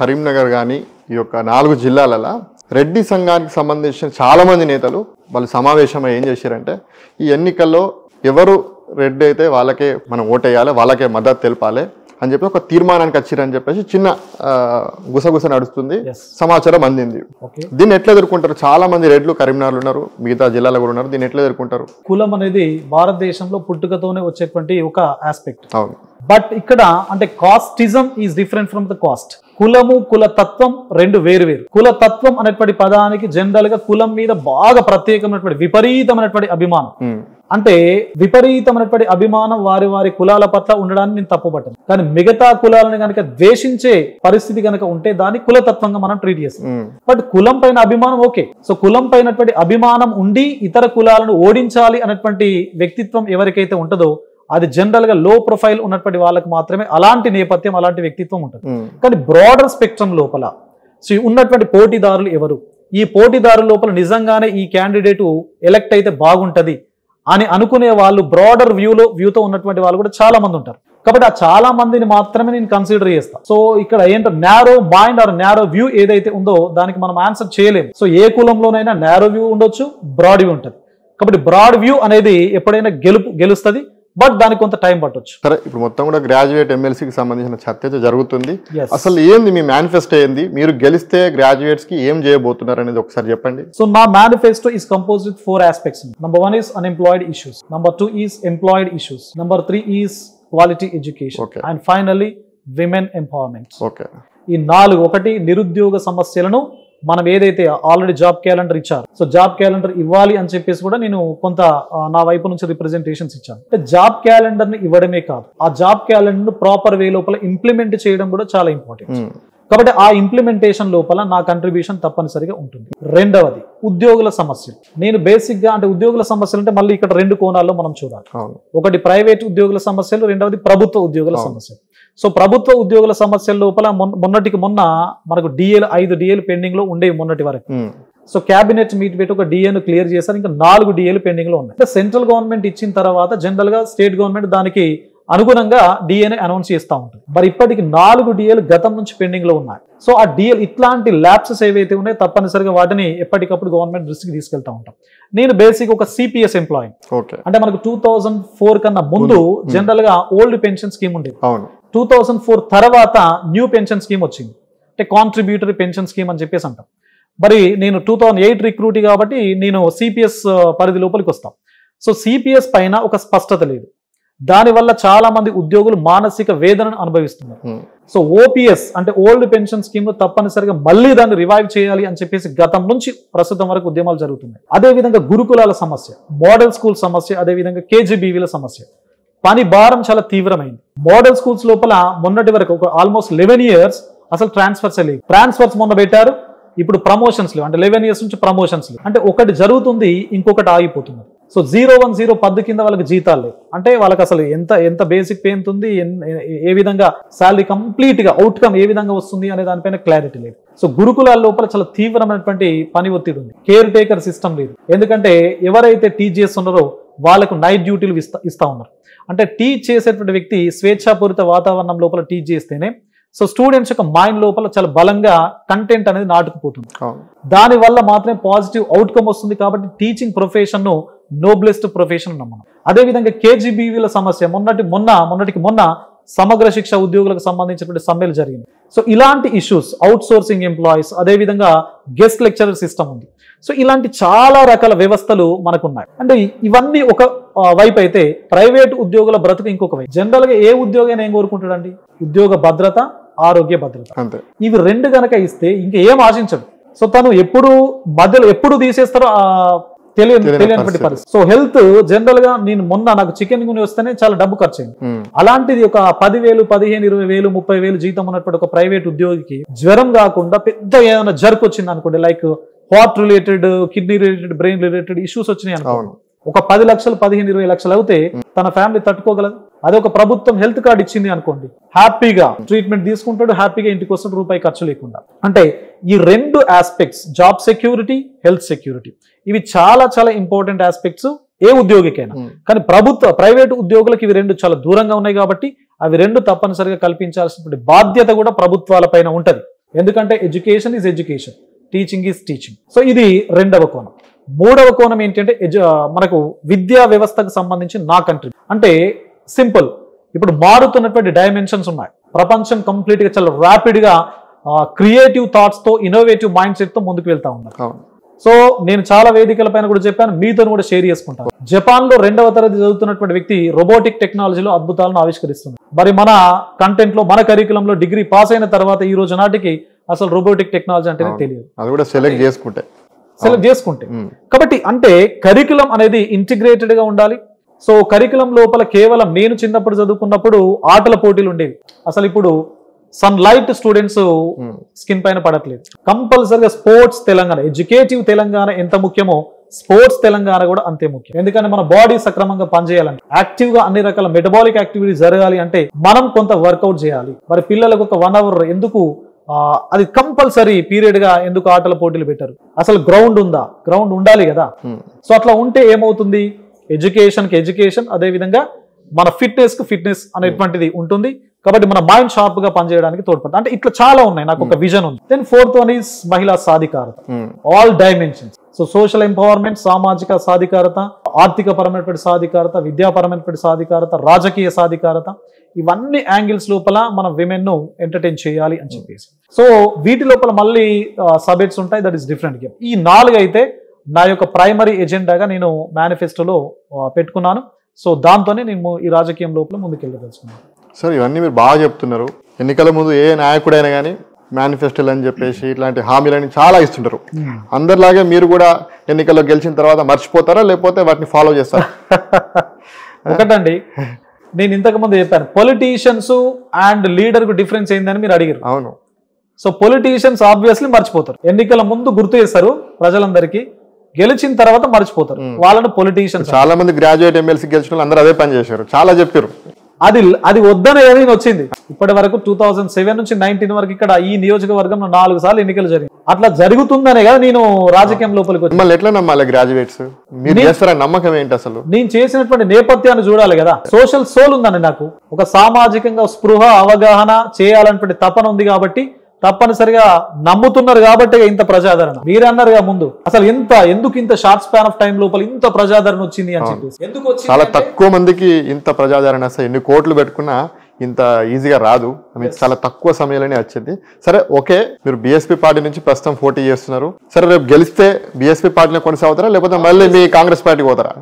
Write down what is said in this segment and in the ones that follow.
కరీంనగర్ కానీ ఈ యొక్క 4 జిల్లాలలో రెడ్డి సంఘానికి సంబంధించిన చాలామంది నేతలు వాళ్ళు సమావేశమై ఏం చేశారంటే ఈ ఎన్నికల్లో ఎవరు రెడ్డి అయితే వాళ్ళకే మనం ఓటేయాలి, వాళ్ళకే మద్దతు తెలపాలి అని చెప్పి ఒక తీర్మానానికి వచ్చారని చెప్పేసి చిన్న గుసగుస నడుస్తుంది, సమాచారం అందింది. దీన్ని ఎట్లా ఎదుర్కొంటారు? చాలా మంది రెడ్లు కరీంనగర్లో ఉన్నారు, మిగతా జిల్లాలో కూడా ఉన్నారు. దీన్ని ఎట్లా ఎదుర్కొంటారు? కులం అనేది భారతదేశంలో పుట్టుకతోనే వచ్చేటువంటి ఒక ఆస్పెక్ట్. అవును. బట్ ఇక్కడ అంటే casteism is different from the cost. కులము కులతత్వం రెండు వేరు వేరు. కులతత్వం అనేటువంటి పదానికి జనరల్ గా కులం మీద బాగా ప్రత్యేకమైనటువంటి విపరీతమైనటువంటి అభిమానం, అంటే విపరీతమైనటువంటి అభిమానం వారి వారి కులాల పట్ల ఉండడాన్ని నేను తప్పుపట్టను. కానీ మిగతా కులాలను కనుక ద్వేషించే పరిస్థితి కనుక ఉంటే దాన్ని కులతత్వంగా మనం ట్రీట్ చేస్తాం. బట్ కులం పైన అభిమానం ఓకే. సో కులం పైనటువంటి అభిమానం ఉండి ఇతర కులాలను ఓడించాలి అనేటువంటి వ్యక్తిత్వం ఎవరికైతే ఉంటుందో అది జనరల్ గా లో ప్రొఫైల్ ఉన్నటువంటి వాళ్ళకి మాత్రమే అలాంటి నేపథ్యం, అలాంటి వ్యక్తిత్వం ఉంటుంది. కానీ బ్రాడర్ స్పెక్ట్రమ్ లోపల ఉన్నటువంటి పోటీదారులు ఎవరు, ఈ పోటీదారుల లోపల నిజంగానే ఈ క్యాండిడేట్ ఎలక్ట్ అయితే బాగుంటది అని అనుకునే వాళ్ళు బ్రాడర్ వ్యూతో ఉన్నటువంటి వాళ్ళు కూడా చాలా మంది ఉంటారు. కాబట్టి ఆ చాలా మందిని మాత్రమే నేను కన్సిడర్ చేస్తాను. సో ఇక్కడ ఏంటో narrow mind or narrow view ఏదైతే ఉందో దానికి మనం ఆన్సర్ చేయలేము. సో ఏ కులంలోనైనా నారో వ్యూ ఉండొచ్చు, బ్రాడ్ వ్యూ ఉంటుంది. కాబట్టి బ్రాడ్ వ్యూ అనేది ఎప్పుడైనా గెలుస్తుంది, బట్ దానికి కొంత టైం పట్టొచ్చు. సరే, ఇప్పుడు మొత్తం కూడా గ్రాడ్యుయేట్ ఎమ్మెల్సీకి సంబంధించిన చర్చ జరుగుతుంది. అసలు ఏంది మీ మేనిఫెస్టో ఏంది? మీరు గెలిస్తే గ్రాడ్యుయేట్స్ కి ఏం చేయబోతున్నారు అనేది ఒకసారి చెప్పండి. సో నా manifesto is composed with 4 aspects. Number 1 is unemployed issues. Number 2 is employed issues. Number 3 is quality education. And finally women empowerment. ఈ 4 ఒకటి నిరుద్యోగ సమస్యలను మనం ఏదైతే ఆల్రెడీ జాబ్ క్యాలెండర్ ఇచ్చారు, సో జాబ్ క్యాలెండర్ ఇవ్వాలి అని చెప్పేసి కూడా నేను కొంత నా వైపు నుంచి రిప్రజెంటేషన్స్ ఇచ్చాను. అంటే జాబ్ క్యాలెండర్ ని ఇవ్వడమే కాదు, ఆ జాబ్ క్యాలెండర్ ను ప్రాపర్ వే లోపల ఇంప్లిమెంట్ చేయడం కూడా చాలా ఇంపార్టెంట్. కాబట్టి ఆ ఇంప్లిమెంటేషన్ లోపల నా కంట్రిబ్యూషన్ తప్పనిసరిగా ఉంటుంది. రెండవది ఉద్యోగుల సమస్యలు. నేను బేసిక్ గా అంటే ఉద్యోగుల సమస్యలు అంటే మళ్ళీ ఇక్కడ 2 కోణాల్లో మనం చూడాలి. ఒకటి ప్రైవేట్ ఉద్యోగుల సమస్యలు, రెండవది ప్రభుత్వ ఉద్యోగుల సమస్యలు. సో ప్రభుత్వ ఉద్యోగుల సమస్యల లోపల మొన్నటికి మొన్న మనకు 5 డిఏలు పెండింగ్ లో ఉండేవి మొన్నటి వరకు. సో క్యాబినెట్ మీట్ పెట్టి ఒక డిఏను క్లియర్ చేశారు, ఇంకా 4 డిఏలు పెండింగ్ లో ఉన్నాయి. అంటే సెంట్రల్ గవర్నమెంట్ ఇచ్చిన తర్వాత జనరల్ గా స్టేట్ గవర్నమెంట్ దానికి అనుగుణంగా డిఏని అనౌన్స్ చేస్తూ ఉంటుంది. మరి ఇప్పటికి 4 డిఏలు గతం నుంచి పెండింగ్ లో ఉన్నాయి. సో ఆ డిఏలు ఇట్లాంటి ల్యాప్సెస్ ఏవైతే ఉన్నాయో తప్పనిసరిగా వాటిని ఎప్పటికప్పుడు గవర్నమెంట్ దృష్టికి తీసుకెళ్తా ఉంటాం. నేను బేసిక్ ఒక సిపిఎస్ ఎంప్లాయీ. అంటే మనకు 2004 కన్నా ముందు జనరల్ గా ఓల్డ్ పెన్షన్ స్కీమ్ ఉండేది. 2004 తర్వాత న్యూ పెన్షన్ స్కీమ్ వచ్చింది, అంటే కాంట్రిబ్యూటరీ పెన్షన్ స్కీమ్ అని చెప్పేసి అంటాం. మరి నేను 2008 రిక్రూటీ కాబట్టి నేను సిపిఎస్ పరిధి లోపలికి వస్తాం. సో సిపిఎస్ పైన ఒక స్పష్టత లేదు, దానివల్ల చాలా మంది ఉద్యోగులు మానసిక వేదనను అనుభవిస్తున్నారు. సో ఓపీఎస్ అంటే ఓల్డ్ పెన్షన్ స్కీమ్ లో తప్పనిసరిగా మళ్ళీ దాన్ని రివైవ్ చేయాలి అని చెప్పేసి గతం నుంచి ప్రస్తుతం వరకు ఉద్యమాలు జరుగుతున్నాయి. అదేవిధంగా గురుకులాల సమస్య, మోడల్ స్కూల్ సమస్య, అదేవిధంగా కేజీబీవీల సమస్య. పని భారం చాలా తీవ్రమైంది. మోడల్ స్కూల్స్ లోపల మొన్నటి వరకు ఒక ఆల్మోస్ట్ 11 years అసలు ట్రాన్స్ఫర్స్ లేవు. ట్రాన్స్ఫర్స్ మొన్న పెట్టారు, ఇప్పుడు ప్రమోషన్స్ లేవు. అంటే 11 years నుంచి ప్రమోషన్స్ లేవు. అంటే ఒకటి జరుగుతుంది, ఇంకొకటి ఆగిపోతుంది. సో 010 పద్దు కింద వాళ్ళకి జీతాలు లేవు. అంటే వాళ్ళకి అసలు ఎంత బేసిక్ పే ఎంత ఉంది, ఏ విధంగా శాలరీ కంప్లీట్ గా అవుట్కమ్ ఏ విధంగా వస్తుంది అనే దానిపైన క్లారిటీ లేదు. సో గురుకులాల లోపల చాలా తీవ్రమైనటువంటి పని ఒత్తిడి ఉంది. కేర్ టేకర్ సిస్టమ్ లేదు. ఎందుకంటే ఎవరైతే టీచ్ చేస్తున్నారో వాళ్ళకు నైట్ డ్యూటీలు ఇస్తా ఉన్నారు. అంటే టీచ్ చేసేటువంటి వ్యక్తి స్వేచ్ఛాపూరిత వాతావరణం లోపల టీచ్ చేస్తేనే సో స్టూడెంట్స్ యొక్క మైండ్ లోపల చాలా బలంగా కంటెంట్ అనేది నాటుకుపోతుంది. దాని వల్ల మాత్రమే పాజిటివ్ అవుట్కమ్ వస్తుంది. కాబట్టి టీచింగ్ ప్రొఫెషన్ ను నోబ్లెస్ట్ ప్రొఫెషన్ ఉన్నాం మనం. అదేవిధంగా కేజీబీవీల సమస్య మొన్నటికి మొన్న సమగ్ర శిక్ష ఉద్యోగులకు సంబంధించినటువంటి సమ్మెలు జరిగింది. సో ఇలాంటి ఇష్యూస్, అవుట్ సోర్సింగ్ ఎంప్లాయీస్, అదేవిధంగా గెస్ట్ లెక్చరర్ సిస్టమ్ ఉంది. సో ఇలాంటి చాలా రకాల వ్యవస్థలు మనకున్నాయి. అంటే ఇవన్నీ ఒక వైపు అయితే ప్రైవేట్ ఉద్యోగుల బ్రతుకు ఇంకొక వైపు. జనరల్ గా ఏ ఉద్యోగైనా ఏం కోరుకుంటాడండి? ఉద్యోగ భద్రత, ఆరోగ్య భద్రత. ఇవి 2 గనక ఇస్తే ఇంకా ఏం ఆశించడు. సో తను మధ్యలో ఎప్పుడు తీసేస్తారో తెలియనటువంటి పరిస్థితి. సో హెల్త్ జనరల్ గా నేను మొన్న నాకు చికెన్ గుని వస్తేనే చాలా డబ్బు ఖర్చు అయింది. అలాంటిది ఒక 10,000, 15,000, 20,000, 30,000 జీతం ఉన్నటువంటి ఒక ప్రైవేట్ ఉద్యోగికి జ్వరం కాకుండా పెద్ద ఏదైనా జర్క్ వచ్చింది అనుకోండి, like heart related, kidney related, brain related issues వచ్చినాయి అనుకోండి, ఒక 10 లక్షలు, 15-20 లక్షలు అవుతే తన ఫ్యామిలీ తట్టుకోగలదు. అదే ఒక ప్రభుత్వం హెల్త్ కార్డు ఇచ్చింది అనుకోండి, హ్యాపీగా ట్రీట్మెంట్ తీసుకుంటాడు, హ్యాపీగా ఇంటికి వస్తాడు, రూపాయి ఖర్చు లేకుండా. అంటే ఈ 2 aspects, job security, health security, ఇవి చాలా చాలా ఇంపార్టెంట్ ఆస్పెక్ట్స్ ఏ ఉద్యోగికైనా. కానీ ప్రైవేట్ ఉద్యోగులకు ఇవి 2 చాలా దూరంగా ఉన్నాయి. కాబట్టి అవి 2 తప్పనిసరిగా కల్పించాల్సినటువంటి బాధ్యత కూడా ప్రభుత్వాల పైన ఉంటది. ఎందుకంటే education is education, teaching is teaching. So ఇది రెండవ కోణం. మూడవ కోణం ఏంటంటే మనకు విద్యా వ్యవస్థకు సంబంధించి నా కంట్రీ అంటే సింపుల్. ఇప్పుడు మారుతున్నటువంటి డైమెన్షన్స్ ఉన్నాయి. ప్రపంచం కంప్లీట్ గా చాలా ర్యాపిడ్ గా క్రియేటివ్ థాట్స్ తో, ఇన్నోవేటివ్ మైండ్ సెట్ తో ముందుకు వెళ్తా ఉన్నారు. సో నేను చాలా వేదికల పైన కూడా చెప్పాను, మీతో కూడా షేర్ చేసుకుంటాను. జపాన్ లో 2వ తరగతి చదువుతున్నటువంటి వ్యక్తి రోబోటిక్ టెక్నాలజీలో అద్భుతాలను ఆవిష్కరిస్తుంది. మరి మన కంటెంట్ లో, మన కరికులంలో డిగ్రీ పాస్ అయిన తర్వాత ఈ రోజు నాటికి అసలు రోబోటిక్ టెక్నాలజీ అంటేనే తెలియదు. అది కూడా సెలెక్ట్ చేసుకుంటే. కాబట్టి అంటే కరికులం అనేది ఇంటిగ్రేటెడ్ గా ఉండాలి. సో కరికులం లోపల కేవలం నేను చిన్నప్పుడు చదువుకున్నప్పుడు ఆటల పోటీలు ఉండేవి. అసలు ఇప్పుడు సన్ లైట్ స్టూడెంట్స్ స్కిన్ పైన పడట్లేదు. కంపల్సరిగా స్పోర్ట్స్ తెలంగాణ, ఎడ్యుకేటివ్ తెలంగాణ ఎంత ముఖ్యమో స్పోర్ట్స్ తెలంగాణ కూడా అంతే ముఖ్యం. ఎందుకంటే మన బాడీ సక్రమంగా పనిచేయాలంటే, యాక్టివ్ గా అన్ని రకాల మెటబాలిక్ యాక్టివిటీ జరగాలి అంటే మనం కొంత వర్కౌట్ చేయాలి. మరి పిల్లలకు ఒక 1 అవర్ ఎందుకు, అది కంపల్సరీ పీరియడ్ గా ఎందుకు ఆటల పోటీలు పెట్టారు? అసలు గ్రౌండ్ ఉందా? గ్రౌండ్ ఉండాలి కదా. సో అట్లా ఉంటే ఏమవుతుంది, ఎడ్యుకేషన్ కి ఎడ్యుకేషన్, అదే విధంగా మన ఫిట్నెస్ కు ఫిట్నెస్ అనేటువంటిది ఉంటుంది. కాబట్టి మన మైండ్ షార్ప్ గా పనిచేయడానికి తోడ్పడుతుంది. అంటే ఇట్లా చాలా ఉన్నాయి, నాకు ఒక విజన్ ఉంది. దెన్ 4th వన్ ఈస్ మహిళా సాధికారత, all dimensions. So social empowerment, సామాజిక సాధికారత, ఆర్థిక పరమైనటువంటి సాధికారత, విద్యాపరమైనటువంటి సాధికారత, రాజకీయ సాధికారత, ఇవన్నీ యాంగిల్స్ లోపల మనం విమెన్ ను ఎంటర్టైన్ చేయాలి అని చెప్పేసి. సో వీటి లోపల మళ్ళీ సబ్జెక్ట్స్ ఉంటాయి, దట్ ఈస్ డిఫరెంట్ గేమ్. ఈ 4 అయితే నా యొక్క ప్రైమరీ ఎజెండాగా నేను మేనిఫెస్టోలో పెట్టుకున్నాను. సో దాంతోనే నేను ఈ రాజకీయం లోపల ముందుకెళ్ళదలుచుకున్నాను. సార్ ఇవన్నీ మీరు బాగా చెప్తున్నారు. ఎన్నికల ముందు ఏ నాయకుడైనా కానీ మేనిఫెస్టోలు అని చెప్పేసి ఇట్లాంటి హామీలని చాలా ఇస్తుంటారు. అందరిలాగే మీరు కూడా ఎన్నికల్లో గెలిచిన తర్వాత మర్చిపోతారా, లేకపోతే వాటిని ఫాలో చేస్తారా? ఒకటండి, నేను ఇంతకు ముందు చెప్పాను, పొలిటీషియన్స్ అండ్ లీడర్ కు డిఫరెన్స్ ఏందని మీరు అడిగారు. అవును. సో పొలిటీషియన్స్ ఆబ్వియస్లీ మర్చిపోతారు. ఎన్నికల ముందు గుర్తు చేస్తారు ప్రజలందరికీ, గెలిచిన తర్వాత మర్చిపోతారు. వాళ్ళని పొలిటీషియన్స్. చాలా మంది గ్రాడ్యుయేట్ ఎమ్మెల్సీ గెలిచిన వాళ్ళు అందరూ అదే పని చేశారు, చాలా చెప్పారు. అది వద్దనే వచ్చింది. ఇప్పటి వరకు 2007 నుంచి 19 వరకు ఇక్కడ ఈ నియోజకవర్గంలో 4 సార్లు ఎన్నికలు జరిగింది. అట్లా జరుగుతుందనే కదా నేను రాజకీయం లోపలికి వచ్చి. మళ్ళీ ఎట్లా నమ్మాలి గ్రాడ్యుయేట్స్? మీరు చేస్తారా? నమ్మకం ఏంటి అసలు? నేను చేసినటువంటి నేపథ్యాన్ని చూడాలి కదా. సోషల్ సోల్ ఉందని నాకు, ఒక సామాజికంగా స్పృహ, అవగాహన చేయాలన్నటువంటి తపన ఉంది. కాబట్టి తప్పనిసరిగా నమ్ముతున్నారు కాబట్టి ఇంత ప్రజాదరణ. మీరు అన్నారుగా ముందు, అసలు ఎందుకు ఇంత షార్ట్ స్పాన్ ఆఫ్ టైం లోపల ఇంత ప్రజాదరణ వచ్చింది అని చెప్పేసి. ఎందుకు వచ్చింది? చాలా తక్కువ మందికి ఇంత ప్రజాదరణ, అసలు ఎన్ని కోట్లు పెట్టుకున్నా ఇంత ఈజీగా రాదు. చాలా తక్కువ సమయంలోనే వచ్చింది. సరే, ఓకే, మీరు బీఎస్పీ పార్టీ నుంచి ప్రస్తుతం పోటీ చేస్తున్నారు. సరే, రేపు గెలిస్తే బీఎస్పీ పార్టీలో కొనసాగుతారా, లేకపోతే మళ్ళీ మీ కాంగ్రెస్ పార్టీకి పోతారా?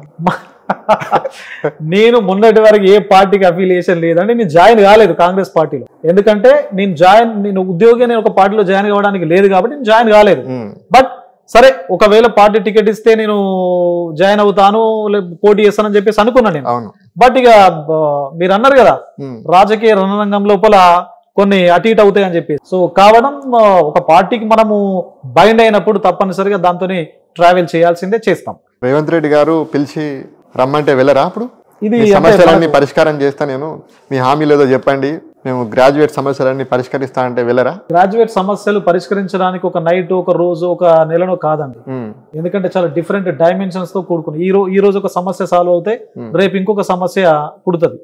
నేను మొన్నటి వరకు ఏ పార్టీకి అఫిలియేషన్ లేదండి. నేను జాయిన్ కాలేదు కాంగ్రెస్ పార్టీలో. ఎందుకంటే నేను ఉద్యోగి ఒక పార్టీలో జాయిన్ కావడానికి లేదు కాబట్టి నేను జాయిన్ కాలేదు. బట్ సరే, ఒకవేళ పార్టీ టికెట్ ఇస్తే నేను జాయిన్ అవుతాను, పోటీ చేస్తానని చెప్పేసి అనుకున్నాను నేను. బట్ ఇక మీరు అన్నారు కదా, రాజకీయ రణరంగం లోపల కొన్ని అటు ఇటు అవుతాయి అని చెప్పేసి. సో కావడం ఒక పార్టీకి మనము బైండ్ అయినప్పుడు తప్పనిసరిగా దాంతోనే ట్రావెల్ చేయాల్సిందే, చేస్తాం. రేవంత్ రెడ్డి గారు పిలిచి రమ్మంటే వెళ్ళరా? అప్పుడు ఇది సమస్యలన్నీ పరిష్కారం చేస్తా, నేను మీ హామీలు ఏదో చెప్పండి, మేము గ్రాడ్యుయేట్ సమస్యలన్నీ పరిష్కరిస్తా అంటే వెళ్ళరా? గ్రాడ్యుయేట్ సమస్యలు పరిష్కరించడానికి ఒక నైట్, ఒక రోజు, ఒక నెలలో కాదండి. ఎందుకంటే చాలా డిఫరెంట్ డైమెన్షన్స్ తో కూడుకుని ఈ రోజు ఒక సమస్య సాల్వ్ అవుతే రేపు ఇంకొక సమస్య పుడుతుంది.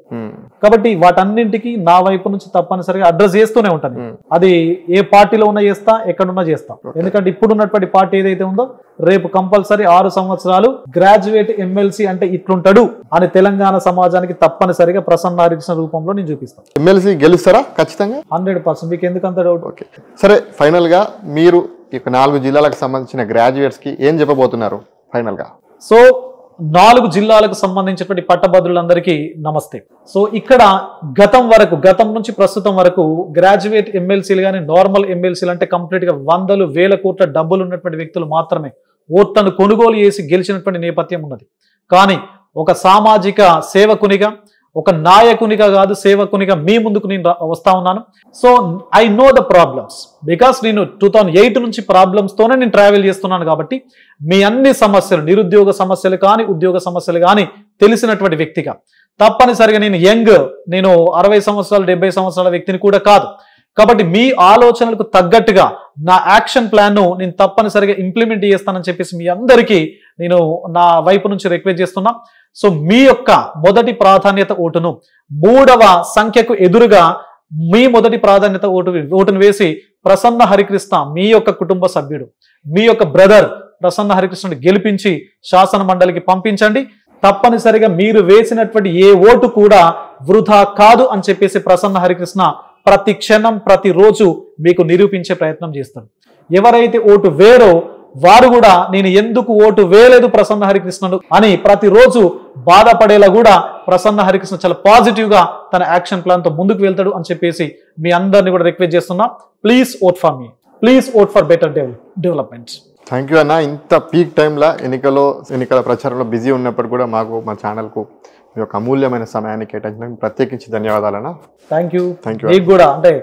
కాబట్టి వాటన్నింటికి నా వైపు నుంచి తప్పనిసరిగా అడ్రస్ చేస్తూనే ఉంటాను. అది ఏ పార్టీలో ఉన్నా చేస్తా, ఎక్కడున్నా చేస్తా. ఎందుకంటే ఇప్పుడున్నటువంటి పార్టీ ఏదైతే ఉందో రేపు కంపల్సరీ 6 సంవత్సరాలు గ్రాడ్యుయేట్ ఎమ్మెల్సీ అంటే ఇట్లుంటాడు అని తెలంగాణ సమాజానికి తప్పనిసరిగా ప్రసన్న హరికృష్ణ రూపంలో నేను చూపిస్తాను. ఎమ్మెల్సీ గెలుస్తారా? ఖచ్చితంగా 100%. మీకు ఎందుకంత డౌట్? ఓకే, సరే, ఫైనల్ గా మీరు ఇక 4 జిల్లాలకు సంబంధించిన గ్రాడ్యుయేట్స్ కి ఏం చెప్పబోతున్నారు ఫైనల్ గా? సో 4 జిల్లాలకు సంబంధించినటువంటి పట్టభద్రులందరికీ నమస్తే. సో ఇక్కడ గతం నుంచి ప్రస్తుతం వరకు గ్రాడ్యుయేట్ ఎమ్మెల్సీలు కానీ, నార్మల్ ఎమ్మెల్సీలు అంటే కంప్లీట్ గా 100,000 కోట్ల డబ్బులు ఉన్నటువంటి వ్యక్తులు మాత్రమే ఓట్లను కొనుగోలు చేసి గెలిచినటువంటి నేపథ్యం ఉన్నది. కానీ ఒక సామాజిక సేవకునిగా, ఒక నాయకునిగా కాదు, సేవకునిగా మీ ముందుకు నేను వస్తా ఉన్నాను. So I know the problems, because నేను 2008 నుంచి ప్రాబ్లమ్స్ తోనే నేను ట్రావెల్ చేస్తున్నాను. కాబట్టి మీ అన్ని సమస్యలు, నిరుద్యోగ సమస్యలు కానీ, ఉద్యోగ సమస్యలు కానీ తెలిసినటువంటి వ్యక్తిగా తప్పనిసరిగా నేను 60 సంవత్సరాలు 70 సంవత్సరాల వ్యక్తిని కూడా కాదు. కాబట్టి మీ ఆలోచనలకు తగ్గట్టుగా నా యాక్షన్ ప్లాన్ ను నేను తప్పనిసరిగా ఇంప్లిమెంట్ చేస్తానని చెప్పేసి మీ అందరికీ నేను నా వైపు నుంచి రిక్వెస్ట్ చేస్తున్నా. సో మీ యొక్క మొదటి ప్రాధాన్యత ఓటును 3వ సంఖ్యకు ఎదురుగా మీ మొదటి ప్రాధాన్యత ఓటును వేసి ప్రసన్న హరికృష్ణ మీ యొక్క కుటుంబ సభ్యుడు, మీ యొక్క బ్రదర్ ప్రసన్న హరికృష్ణని గెలిపించి శాసన మండలికి పంపించండి. తప్పనిసరిగా మీరు వేసినటువంటి ఏ ఓటు కూడా వృధా కాదు అని చెప్పేసి ప్రసన్న హరికృష్ణ ప్రతి క్షణం ప్రతిరోజు మీకు నిరూపించే ప్రయత్నం చేస్తారు. ఎవరైతే ఓటు వేరో వారు కూడా నేను ఎందుకు ఓటు వేయలేదు ప్రసన్న హరికృష్ణను అని ప్రతిరోజు బాధపడేలా కూడా ప్రసన్న హరికృష్ణ చాలా పాజిటివ్ గా తన యాక్షన్ ప్లాన్ తో ముందుకు వెళ్తాడు అని చెప్పేసి మీ అందరినీ కూడా రిక్వెస్ట్ చేస్తున్నా. Please vote for me, please vote for better development. Thank you అన్న. ఇంత పీక్ టైంలో ఎన్నికల ప్రచారంలో బిజీ ఉన్నప్పుడు కూడా మాకు మా ఛానల్కు మీ యొక్క అమూల్యమైన సమయాన్ని కేటాయించడానికి ప్రత్యేకించి ధన్యవాదాలన్న. Thank you. Thank you. మీకు కూడా అంటే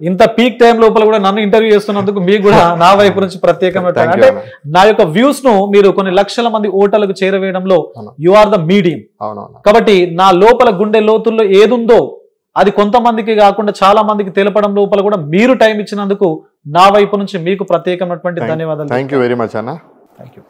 ఇంత పీక్ టైం లోపల కూడా నన్ను ఇంటర్వ్యూ చేస్తున్నందుకు మీకు కూడా నా వైపు నుంచి ప్రత్యేకమైన అంటే నా యొక్క వ్యూస్ ను మీరు కొన్ని లక్షల మంది ఓటర్లకు చేరవేయడంలో యు ఆర్ ద మీడియం. కాబట్టి నా లోపల గుండె లోతుల్లో ఏదుందో అది కొంతమందికి కాకుండా చాలా మందికి తెలపడం లోపల కూడా మీరు టైం ఇచ్చినందుకు నా వైపు నుంచి మీకు ప్రత్యేకమైనటువంటి ధన్యవాదాలు. థ్యాంక్ యూ వెరీ మచ్ అన్న. Thank you.